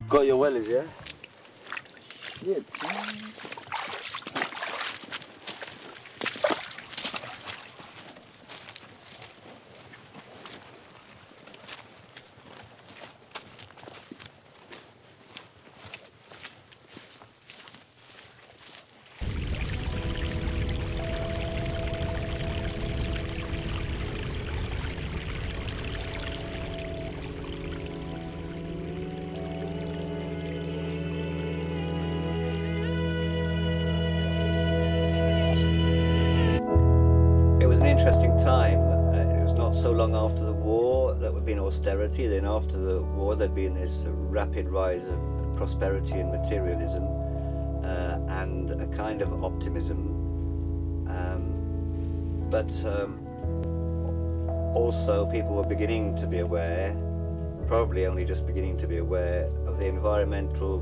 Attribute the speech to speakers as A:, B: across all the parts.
A: Got your wellies, yeah?
B: Shit.
A: It was an interesting time. It was not so long after the war. There would been austerity. Then after the war, there'd been this rapid rise of prosperity and materialism, and a kind of optimism. But also people were beginning to be aware, probably only just beginning to be aware, of the environmental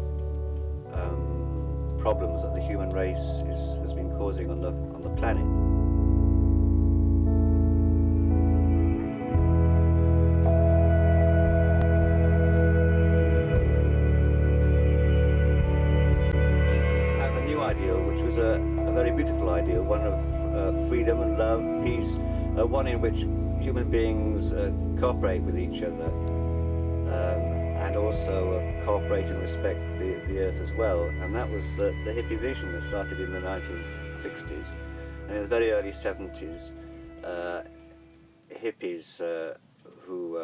A: problems that the human race has been causing on the planet. Ideal, which was a very beautiful ideal, one of freedom and love, peace, one in which human beings cooperate with each other, and also cooperate and respect the earth as well. And that was the hippie vision that started in the 1960s. And in the very early 70s, hippies who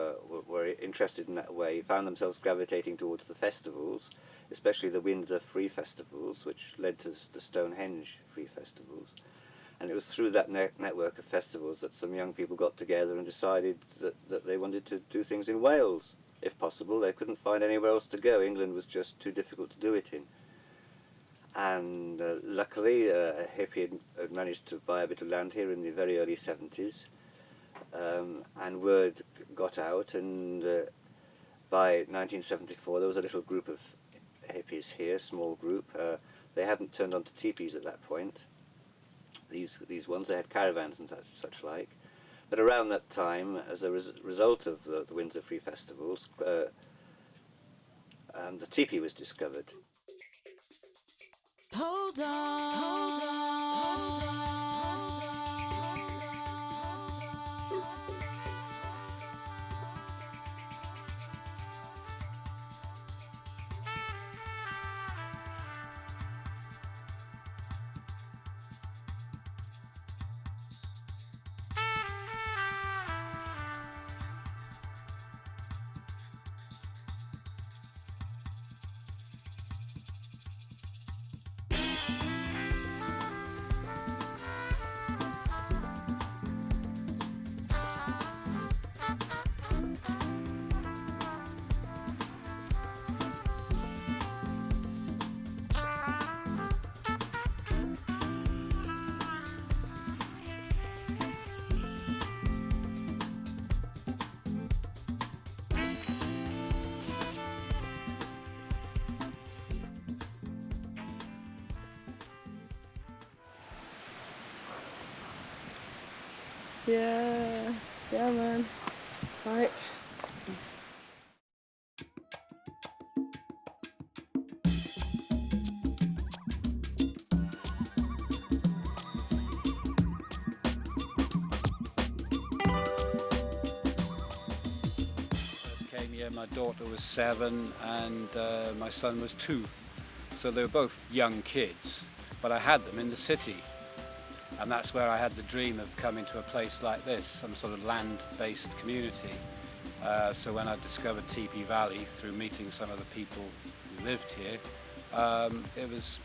A: were interested in that way found themselves gravitating towards the festivals, especially the Windsor Free Festivals, which led to the Stonehenge Free Festivals. And it was through that network of festivals that some young people got together and decided that they wanted to do things in Wales, if possible. They couldn't find anywhere else to go. England was just too difficult to do it in. And luckily, a hippie had managed to buy a bit of land here in the very early 70s. And word got out, and by 1974 there was a little group of hippies here, small group. They hadn't turned on to teepees at that point. These ones, they had caravans and such like. But around that time, as a result of the Windsor Free Festivals, the teepee was discovered.
C: Hold on, hold on, hold on.
D: Yeah, man. Right.
E: Came here, my daughter was 7 and my son was 2. So they were both young kids, but I had them in the city. And that's where I had the dream of coming to a place like this, some sort of land-based community. So when I discovered Tipi Valley through meeting some of the people who lived here, it was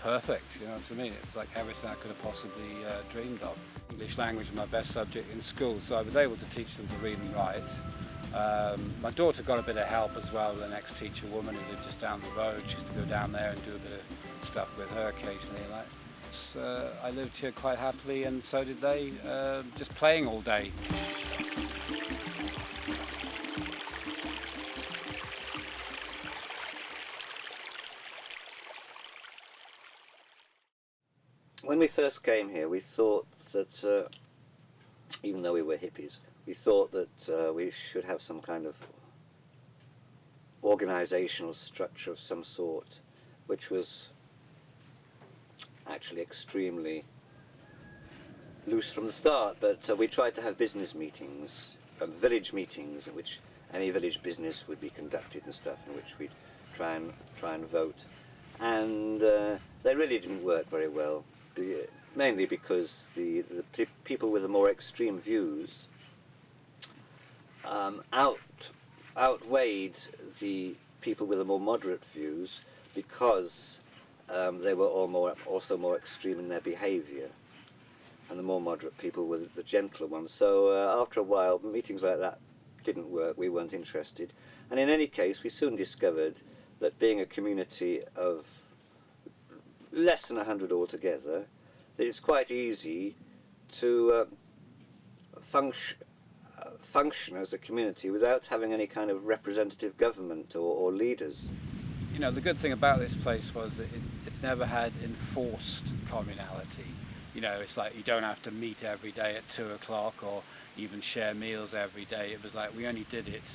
E: perfect, you know, to me. It was like everything I could have possibly dreamed of. English language was my best subject in school, so I was able to teach them to read and write. My daughter got a bit of help as well, the next teacher woman who lived just down the road. She used to go down there and do a bit of stuff with her occasionally. I lived here quite happily, and so did they, just playing all day.
A: When we first came here, we thought that, even though we were hippies, we thought that we should have some kind of organisational structure of some sort, which was actually extremely loose from the start, but we tried to have business meetings, village meetings, in which any village business would be conducted and stuff, in which we'd try and vote. And they really didn't work very well, mainly because the people with the more extreme views outweighed the people with the more moderate views, because they were also more extreme in their behaviour, and the more moderate people were the gentler ones. So after a while, meetings like that didn't work. We weren't interested, and in any case, we soon discovered that being a community of less than 100 altogether, that it's quite easy to function as a community without having any kind of representative government or leaders.
E: You know, the good thing about this place was that it never had enforced communality. You know, it's like you don't have to meet every day at 2 o'clock or even share meals every day. It was like we only did it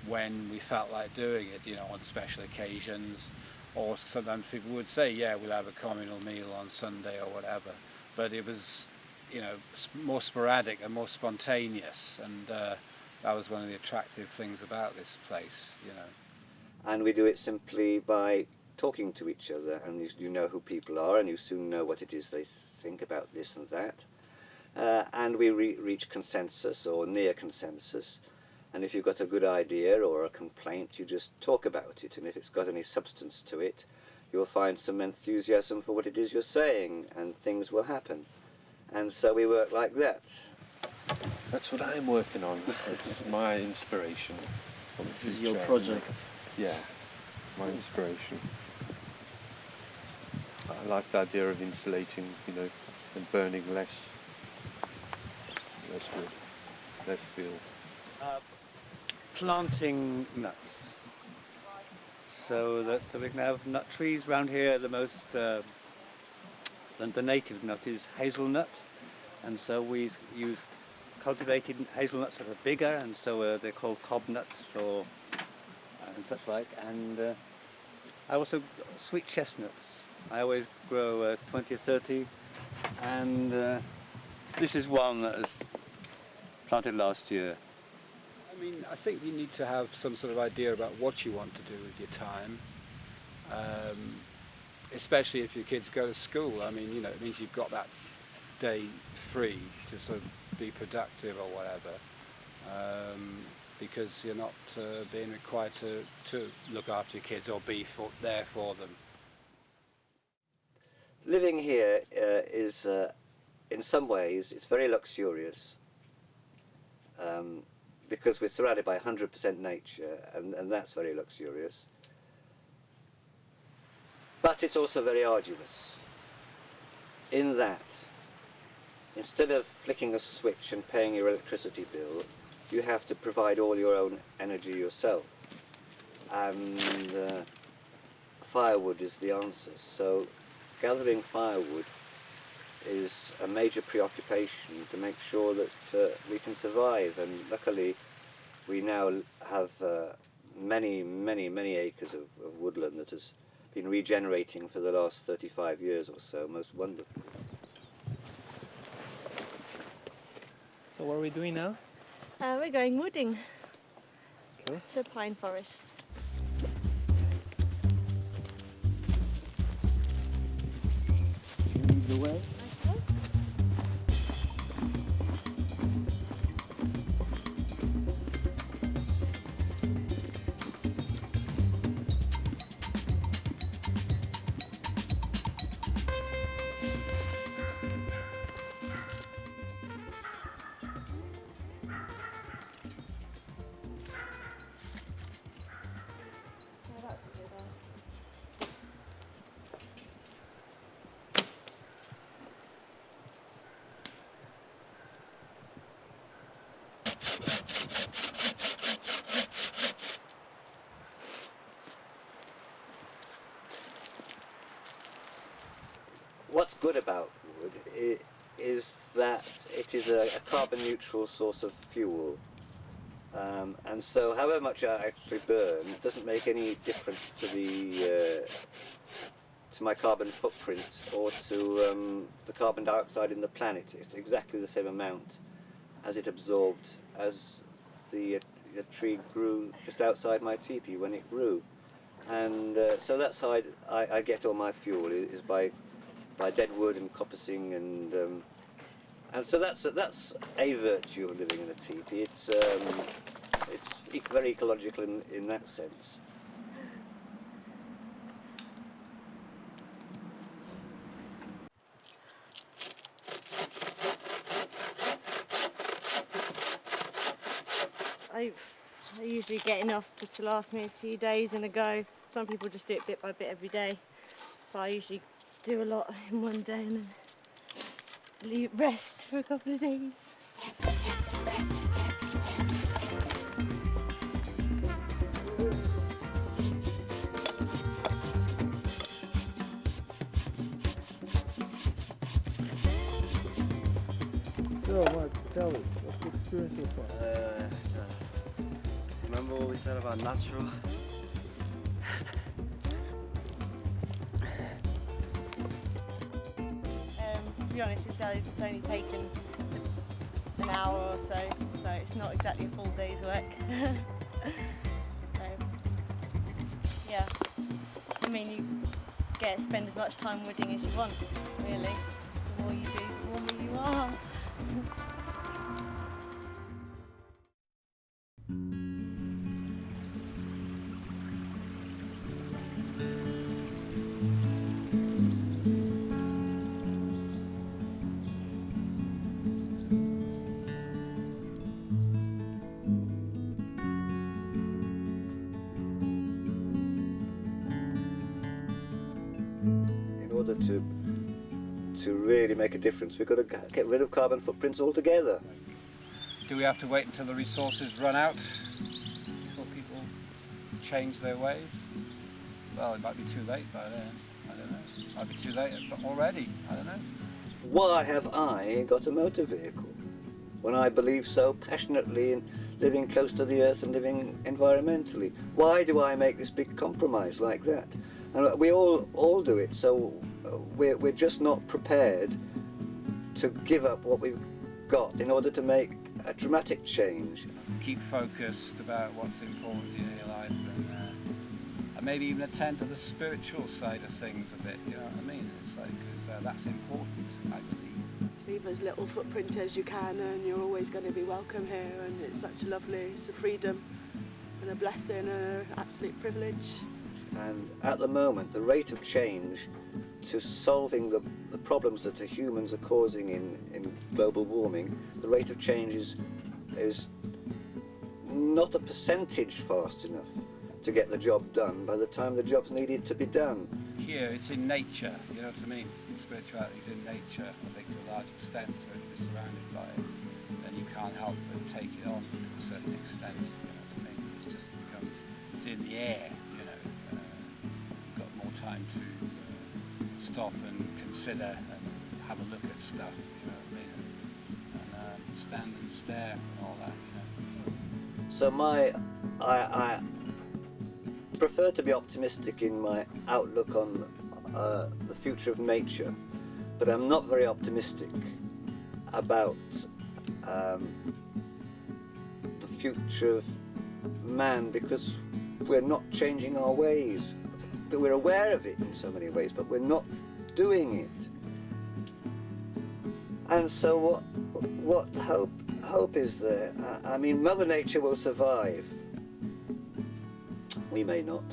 E: when we felt like doing it, you know, on special occasions. Or sometimes people would say, yeah, we'll have a communal meal on Sunday or whatever. But it was, you know, more sporadic and more spontaneous. And that was one of the attractive things about this place, you know.
A: And we do it simply by talking to each other, and you know who people are, and you soon know what it is they think about this and that. And we reach consensus or near consensus. And if you've got a good idea or a complaint, you just talk about it. And if it's got any substance to it, you'll find some enthusiasm for what it is you're saying, and things will happen. And so we work like that.
B: That's what I'm working on. It's my inspiration.
F: This is your project.
B: Yeah, my inspiration. I like the idea of insulating, you know, and burning less wood, less fuel.
G: Planting nuts, so that we can have nut trees around here. The most, the native nut is hazelnut, and so we use cultivated hazelnuts that are bigger, and so they're called cob nuts or and such like. And I also sweet chestnuts. I always grow 20 or 30, and this is one that was planted last year.
E: I mean, I think you need to have some sort of idea about what you want to do with your time, especially if your kids go to school. I mean, you know, it means you've got that day free to sort of be productive or whatever, because you're not being required to look after your kids or be there for them.
A: Living here is, in some ways, it's very luxurious. Because we're surrounded by 100% nature, and that's very luxurious. But it's also very arduous, in that instead of flicking a switch and paying your electricity bill, you have to provide all your own energy yourself. And firewood is the answer. So gathering firewood is a major preoccupation to make sure that we can survive, and luckily we now have many acres of woodland that has been regenerating for the last 35 years or so, most wonderful.
F: So what are we doing now?
D: We're going wooding
F: Cool.
D: to a pine forest.
F: Lead the way.
A: What's good about wood is that it is a carbon neutral source of fuel. And so however much I actually burn, it doesn't make any difference to the to my carbon footprint or to the carbon dioxide in the planet. It's exactly the same amount as it absorbed as the tree grew just outside my teepee when it grew. And so that's how I get all my fuel, is by dead wood and coppicing, and so that's a virtue of living in a teepee. It's very ecological in that sense.
D: I usually get enough to last me a few days in a go. Some people just do it bit by bit every day, but I usually do a lot in one day and then rest for a couple of days.
F: So, Mark, tell us, what's the experience so far?
H: Remember what we said about natural?
D: To be honest, it's only taken an hour or so it's not exactly a full day's work. Yeah, I mean, you get to spend as much time wooding as you want, really. The more you do, the warmer you are.
A: In order to really make a difference, we've got to get rid of carbon footprints altogether.
E: Do we have to wait until the resources run out before people change their ways? Well, it might be too late by then. I don't know. It might be too late already. I don't know.
A: Why have I got a motor vehicle when I believe so passionately in living close to the earth and living environmentally? Why do I make this big compromise like that? And we all do it, so we're just not prepared to give up what we've got in order to make a dramatic change.
E: Keep focused about what's important in your life, and maybe even attend to the spiritual side of things a bit. You know what I mean? It's like, 'cause that's important, I believe.
I: Leave as little footprint as you can, and you're always going to be welcome here. And it's such a lovely, it's a freedom and a blessing and an absolute privilege.
A: And at the moment, the rate of change to solving the problems that the humans are causing in global warming, the rate of change is not a percentage fast enough to get the job done by the time the job's needed to be done.
E: Here, it's in nature, you know what I mean? Spirituality is in nature, I think, to a large extent, so if you're surrounded by it, then you can't help but take it on to a certain extent, you know what I mean? It's just becomes, it's in the air, you know. You've got more time to stop and consider and have a look at stuff, you know what I mean? And stand and stare and all that, you know.
A: So I prefer to be optimistic in my outlook on the future of nature, but I'm not very optimistic about the future of man, because we're not changing our ways. But we're aware of it in so many ways, but we're not doing it. And so what hope is there? I mean, Mother Nature will survive. We may not.